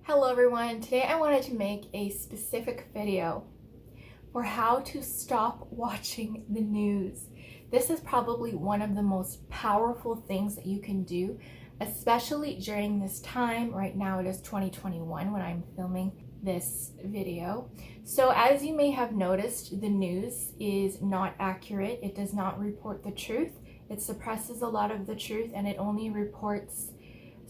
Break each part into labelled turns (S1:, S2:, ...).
S1: Hello everyone, today I wanted to make a specific video for how to stop watching the news. This is probably one of the most powerful things that you can do, especially during this time. Right now it is 2021 when I'm filming this video. So as you may have noticed, the news is not accurate. It does not report the truth. It suppresses a lot of the truth and it only reports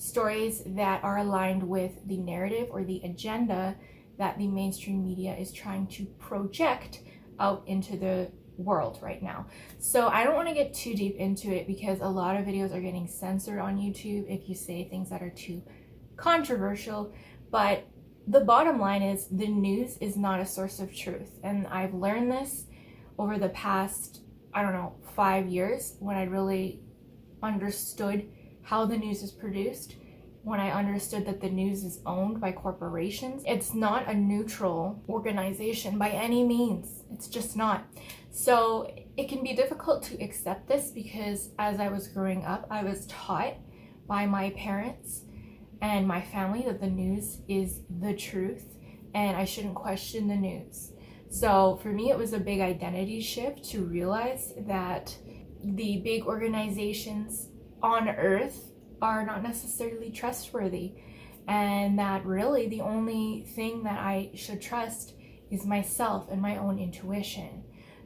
S1: stories that are aligned with the narrative or the agenda that the mainstream media is trying to project out into the world right now. So I don't want to get too deep into it because a lot of videos are getting censored on YouTube if you say things that are too controversial. But the bottom line is the news is not a source of truth. And I've learned this over the past, 5 years when I really understood how the news is produced, when I understood that the news is owned by corporations. It's not a neutral organization by any means. It's just not. So it can be difficult to accept this because as I was growing up, I was taught by my parents and my family that the news is the truth and I shouldn't question the news. So for me, it was a big identity shift to realize that the big organizations on earth are not necessarily trustworthy, and that really the only thing that I should trust is myself and my own intuition.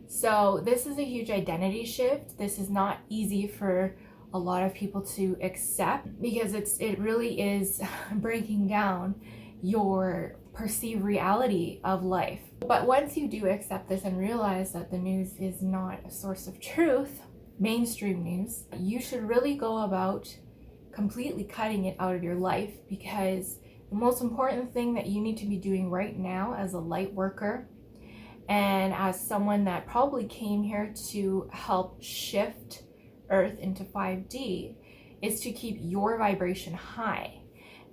S1: So this is a huge identity shift. This is not easy for a lot of people to accept because it really is breaking down your perceived reality of life. But once you do accept this and realize that the news is not a source of truth, mainstream news, you should really go about completely cutting it out of your life, because the most important thing that you need to be doing right now as a light worker and as someone that probably came here to help shift Earth into 5D is to keep your vibration high.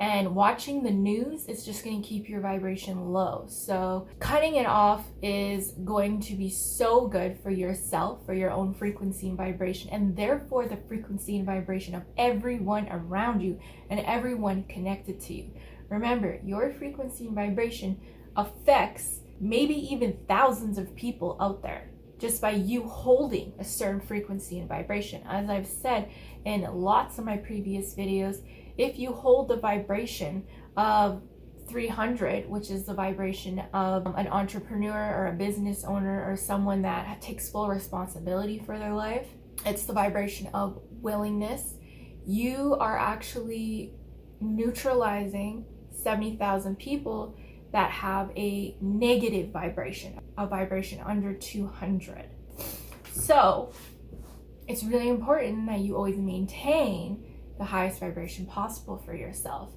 S1: And watching the news is just going to keep your vibration low. So cutting it off is going to be so good for yourself, for your own frequency and vibration, and therefore the frequency and vibration of everyone around you and everyone connected to you. Remember, your frequency and vibration affects maybe even thousands of people out there just by you holding a certain frequency and vibration. As I've said in lots of my previous videos, if you hold the vibration of 300, which is the vibration of an entrepreneur or a business owner or someone that takes full responsibility for their life, it's the vibration of willingness. You are actually neutralizing 70,000 people that have a negative vibration, a vibration under 200. So it's really important that you always maintain the highest vibration possible for yourself.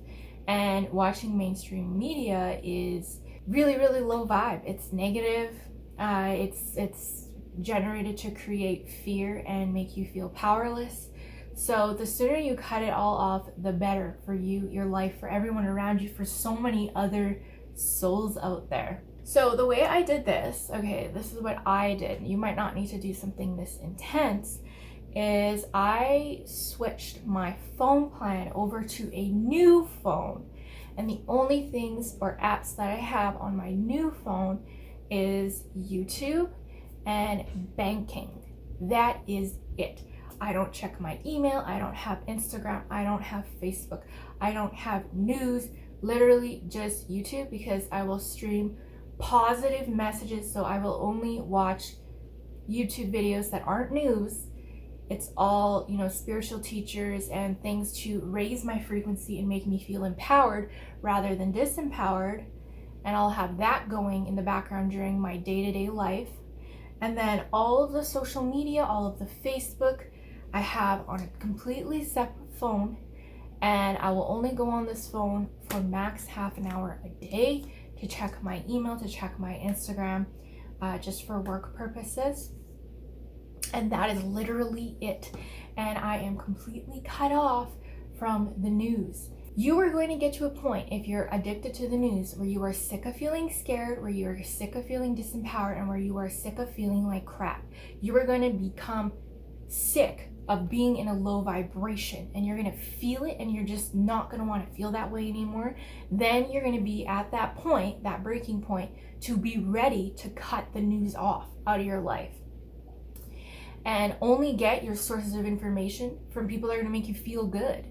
S1: And watching mainstream media is really, really low vibe. It's negative. It's generated to create fear and make you feel powerless. So the sooner you cut it all off, the better for you, your life, for everyone around you, for so many other souls out there. So the way I did this, this is what I did. You might not need to do something this intense, is I switched my phone plan over to a new phone. And the only things or apps that I have on my new phone is YouTube and banking. That is it. I don't check my email. I don't have Instagram. I don't have Facebook. I don't have news. Literally just YouTube, because I will stream positive messages. So I will only watch YouTube videos that aren't news. It's all, spiritual teachers and things to raise my frequency and make me feel empowered rather than disempowered. And I'll have that going in the background during my day-to-day life. And then all of the social media, all of the Facebook, I have on a completely separate phone. And I will only go on this phone for max half an hour a day to check my email, to check my Instagram, just for work purposes. And that is literally it. And I am completely cut off from the news. You are going to get to a point, if you're addicted to the news, where you are sick of feeling scared, where you are sick of feeling disempowered, and where you are sick of feeling like crap. You are going to become sick of being in a low vibration, and you're gonna feel it, and you're just not gonna want to feel that way anymore, then you're gonna be at that point, that breaking point, to be ready to cut the news off out of your life. And only get your sources of information from people that are gonna make you feel good,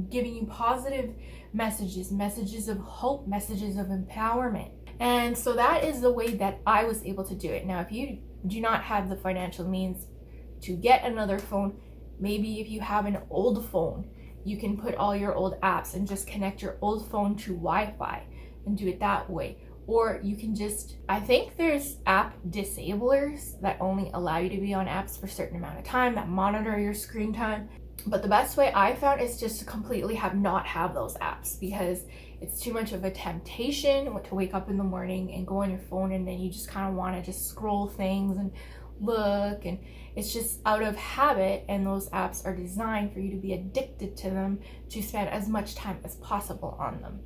S1: giving you positive messages, messages of hope, messages of empowerment. And so that is the way that I was able to do it. Now, if you do not have the financial means to get another phone, maybe if you have an old phone, you can put all your old apps and just connect your old phone to Wi-Fi and do it that way. Or you can just, I think there's app disablers that only allow you to be on apps for a certain amount of time, that monitor your screen time. But the best way I found is just to completely not have those apps, because it's too much of a temptation to wake up in the morning and go on your phone, and then you just kind of want to just scroll things and look, and it's just out of habit. And those apps are designed for you to be addicted to them, to spend as much time as possible on them.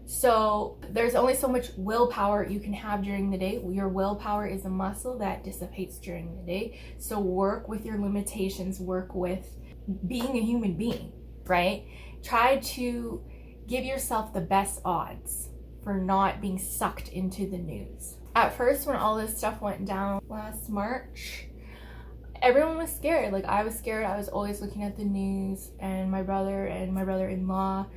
S1: So there's only so much willpower you can have during the day. Your willpower is a muscle that dissipates during the day. So work with your limitations, work with being a human being, right? Try to give yourself the best odds for not being sucked into the news. At first, when all this stuff went down last March, everyone was scared. Like, I was scared. I was always looking at the news, and my brother and my brother-in-law,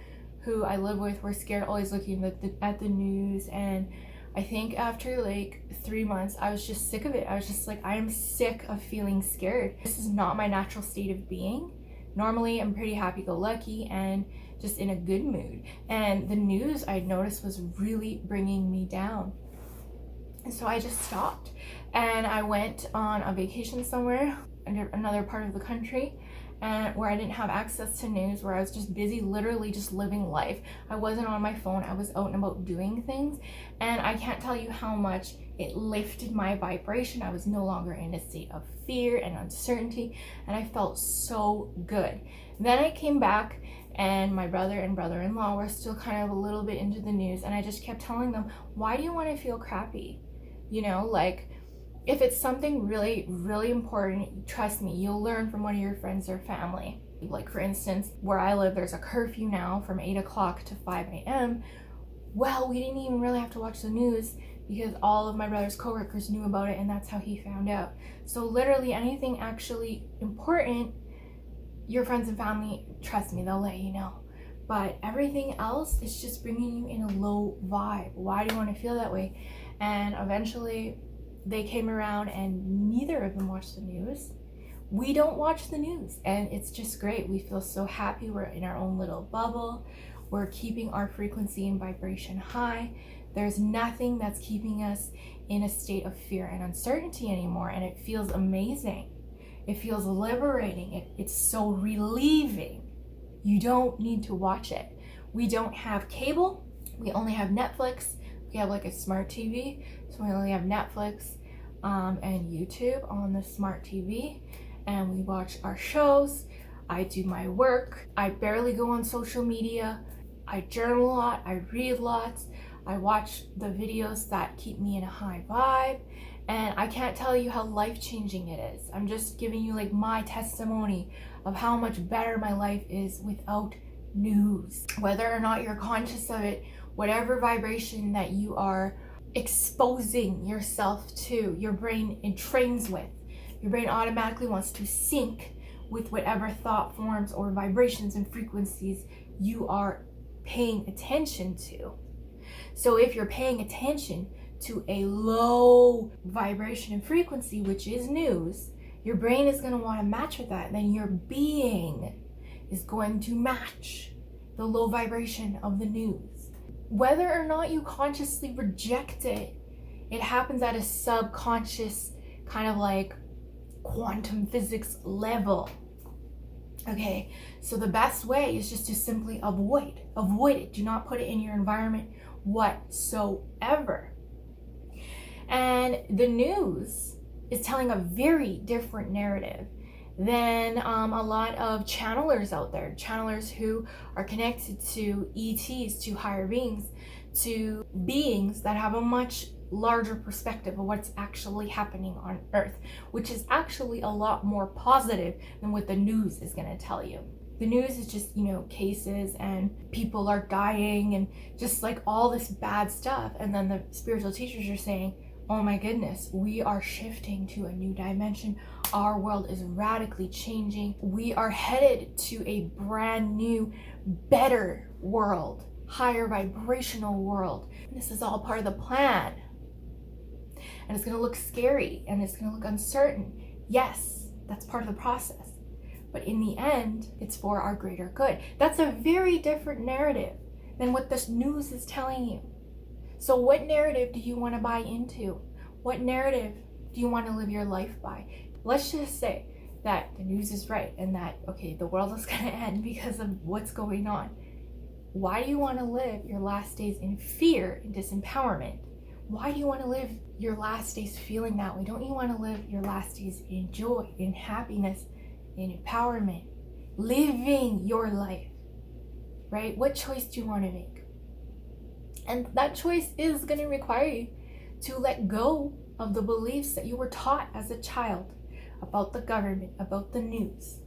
S1: who I live with, were scared, always looking at the news. And I think after like 3 months, I was just sick of it. I was just like, I am sick of feeling scared. This is not my natural state of being. Normally, I'm pretty happy-go-lucky and just in a good mood. And the news, I noticed, was really bringing me down. And so I just stopped. And I went on a vacation somewhere, another part of the country, and where I didn't have access to news, where I was just busy, literally just living life. I wasn't on my phone. I was out and about doing things. And I can't tell you how much it lifted my vibration. I was no longer in a state of fear and uncertainty, and I felt so good. Then I came back, and my brother and brother-in-law were still kind of a little bit into the news, and I just kept telling them, why do you want to feel crappy? You know, like, if it's something really, really important, trust me, you'll learn from one of your friends or family. Like, for instance, where I live, there's a curfew now from 8 o'clock to 5 a.m. Well, we didn't even really have to watch the news because all of my brother's coworkers knew about it, and that's how he found out. So literally anything actually important, your friends and family, trust me, they'll let you know. But everything else is just bringing you in a low vibe. Why do you want to feel that way? And eventually they came around, and neither of them watched the news. We don't watch the news, and it's just great. We feel so happy. We're in our own little bubble. We're keeping our frequency and vibration high. There's nothing that's keeping us in a state of fear and uncertainty anymore, and it feels amazing. It feels liberating. It's so relieving. You don't need to watch it. We don't have cable. We only have Netflix. We have like a smart TV, so we only have Netflix and YouTube on the smart TV, and we watch our shows. I do my work. I barely go on social media. I journal a lot. I read lots. I watch the videos that keep me in a high vibe, and I can't tell you how life-changing it is. I'm just giving you like my testimony of how much better my life is without news. Whether or not you're conscious of it, whatever vibration that you are exposing yourself to, your brain entrains with. Your brain automatically wants to sync with whatever thought forms or vibrations and frequencies you are paying attention to. So if you're paying attention to a low vibration and frequency, which is news, your brain is going to want to match with that. Then your being is going to match the low vibration of the news. Whether or not you consciously reject it, it happens at a subconscious kind of like quantum physics level. Okay, so the best way is just to simply avoid it. Do not put it in your environment whatsoever. And the news is telling a very different narrative than a lot of channelers out there, channelers who are connected to ETs, to higher beings, to beings that have a much larger perspective of what's actually happening on Earth, which is actually a lot more positive than what the news is going to tell you. The news is just, cases and people are dying and just like all this bad stuff. And then the spiritual teachers are saying, oh my goodness, we are shifting to a new dimension. Our world is radically changing. We are headed to a brand new, better world, higher vibrational world. And this is all part of the plan. And it's going to look scary and it's going to look uncertain. Yes, that's part of the process. But in the end, it's for our greater good. That's a very different narrative than what this news is telling you. So what narrative do you want to buy into? What narrative do you want to live your life by? Let's just say that the news is right and that, okay, the world is going to end because of what's going on. Why do you want to live your last days in fear and disempowerment? Why do you want to live your last days feeling that way? Don't you want to live your last days in joy, in happiness, in empowerment, living your life, right? What choice do you want to make? And that choice is going to require you to let go of the beliefs that you were taught as a child about the government, about the news.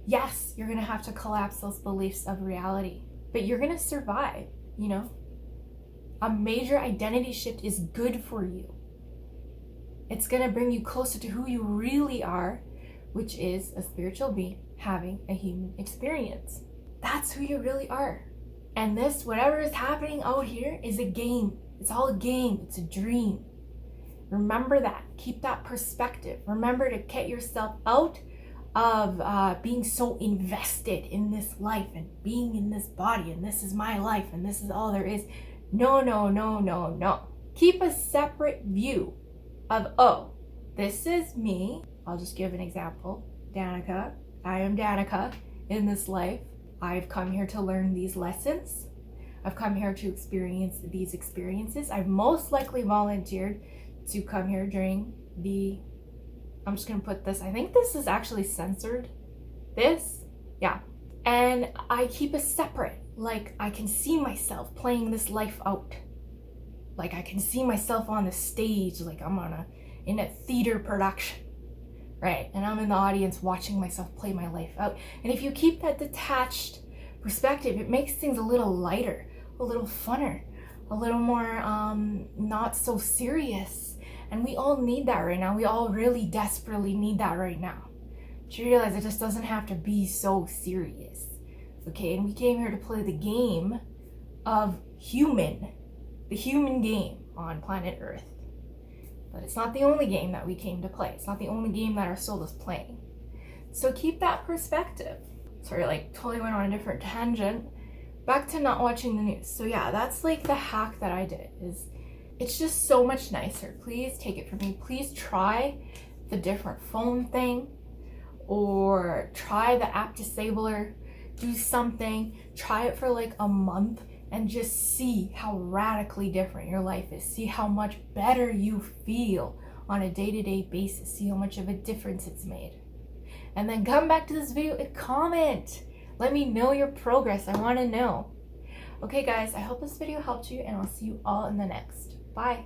S1: Yes, you're going to have to collapse those beliefs of reality, but you're going to survive, A major identity shift is good for you. It's going to bring you closer to who you really are, which is a spiritual being having a human experience. That's who you really are. And this, whatever is happening out here, is a game. It's all a game. It's a dream. Remember that. Keep that perspective. Remember to get yourself out of being so invested in this life and being in this body and this is my life and this is all there is. No, no, no, no, no. Keep a separate view of, oh, this is me. I'll just give an example. Danica. I am Danica in this life. I've come here to learn these lessons. I've come here to experience these experiences. I've most likely volunteered to come here during I'm just going to put this, I think this is actually censored. Yeah. And I keep it separate. Like I can see myself playing this life out. Like I can see myself on the stage, like I'm in a theater production. Right, and I'm in the audience watching myself play my life out. And if you keep that detached perspective, it makes things a little lighter, a little funner, a little more not so serious. And we all need that right now. We all really desperately need that right now. To realize it just doesn't have to be so serious. Okay, and we came here to play the game of the human game on planet Earth. But it's not the only game that we came to play. It's not the only game that our soul is playing. So keep that perspective. Sorry, totally went on a different tangent. Back to not watching the news. So yeah, that's the hack that I did. It's just so much nicer. Please take it from me. Please try the different phone thing or try the app disabler. Do something. Try it for a month. And just see how radically different your life is. See how much better you feel on a day-to-day basis. See how much of a difference it's made. And then come back to this video and comment. Let me know your progress. I want to know. Okay guys, I hope this video helped you and I'll see you all in the next. Bye.